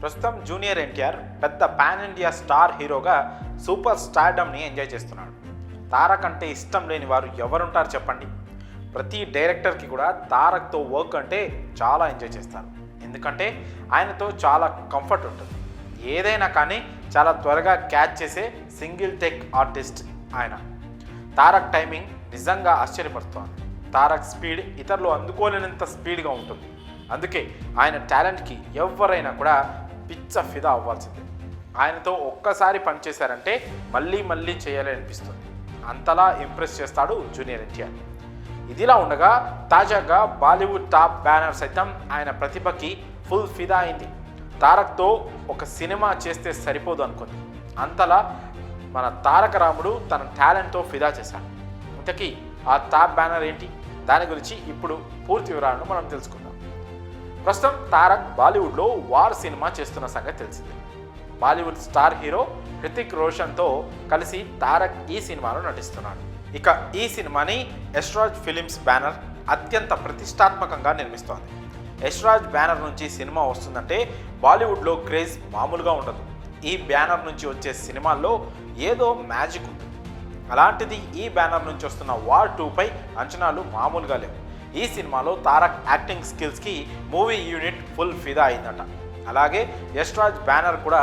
ప్రస్తుతం జూనియర్ ఎన్టీఆర్ పెద్ద pan India star హీరోగా సూపర్ స్టార్డమ్ని ఎంజాయ్ చేస్తున్నాడు. తారక్ అంటే ఇష్టం లేని వారు ఎవరుంటారు చెప్పండి. ప్రతి డైరెక్టర్కి కూడా తారక్తో వర్క్ అంటే చాలా ఎంజాయ్ చేస్తారు. ఎందుకంటే ఆయనతో చాలా కంఫర్ట్ ఉంటుంది. ఏదైనా కానీ చాలా త్వరగా క్యాచ్ చేసే సింగిల్ టేక్ ఆర్టిస్ట్ ఆయన. తారక్ టైమింగ్ నిజంగా ఆశ్చర్యపడుతోంది. తారక్ స్పీడ్ ఇతరులు అందుకోలేనంత స్పీడ్గా ఉంటుంది. అందుకే ఆయన టాలెంట్కి ఎవరైనా కూడా పిచ్చ ఫిదా అవ్వాల్సిందే. ఆయనతో ఒక్కసారి పనిచేశారంటే మళ్ళీ మళ్ళీ చేయాలి అనిపిస్తుంది. అంతలా ఇంప్రెస్ చేస్తాడు జూనియర్ ఎన్టీఆర్. ఇదిలా ఉండగా తాజాగా బాలీవుడ్ టాప్ బ్యానర్ సైతం ఆయన ప్రతిభకి ఫుల్ ఫిదా అయింది. తారక్తో ఒక సినిమా చేస్తే సరిపోదు అనుకుంది. అంతలా మన తారక రాముడు తన టాలెంట్తో ఫిదా చేశాడు. ఇంతకీ ఆ టాప్ బ్యానర్ ఏంటి? దాని గురించి ఇప్పుడు పూర్తి వివరాలను మనం తెలుసుకుందాం. ప్రస్తుతం తారక్ బాలీవుడ్లో వార్ సినిమా చేస్తున్న సంగతి తెలిసిందే. బాలీవుడ్ స్టార్ హీరో హృతిక్ రోషన్తో కలిసి తారక్ ఈ సినిమాలో నటిస్తున్నాడు. ఇక ఈ సినిమాని యశ్రాజ్ ఫిలిమ్స్ బ్యానర్ అత్యంత ప్రతిష్టాత్మకంగా నిర్మిస్తోంది. యశ్రాజ్ బ్యానర్ నుంచి సినిమా వస్తుందంటే బాలీవుడ్లో క్రేజ్ మామూలుగా ఉండదు. ఈ బ్యానర్ నుంచి వచ్చే సినిమాల్లో ఏదో మ్యాజిక్ ఉంది. అలాంటిది ఈ బ్యానర్ నుంచి వస్తున్న వార్ 2పై అంచనాలు మామూలుగా లేవు. ఈ సినిమాలో తారక్ యాక్టింగ్ స్కిల్స్కి మూవీ యూనిట్ ఫుల్ ఫిదా అయిందట. అలాగే యశ్రాజ్ బ్యానర్ కూడా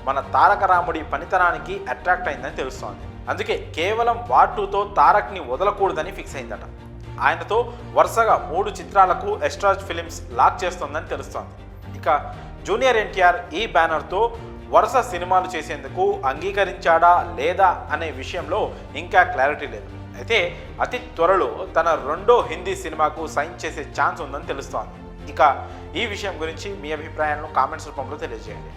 మన తారక రాముడి పనితనానికి అట్రాక్ట్ అయిందని తెలుస్తోంది. అందుకే కేవలం వార్ 2తో తారక్ని వదలకూడదని ఫిక్స్ అయిందట. ఆయనతో వరుసగా 3 చిత్రాలకు యశ్రాజ్ ఫిలిమ్స్ లాక్ చేస్తోందని తెలుస్తోంది. ఇక జూనియర్ ఎన్టీఆర్ ఈ బ్యానర్తో వరుస సినిమాలు చేసేందుకు అంగీకరించాడా లేదా అనే విషయంలో ఇంకా క్లారిటీ లేదు. అయితే అతి త్వరలో తన 2వ హిందీ సినిమాకు సైన్ చేసే ఛాన్స్ ఉందని తెలుస్తోంది. ఇక ఈ విషయం గురించి మీ అభిప్రాయాలను కామెంట్స్ రూపంలో తెలియజేయండి.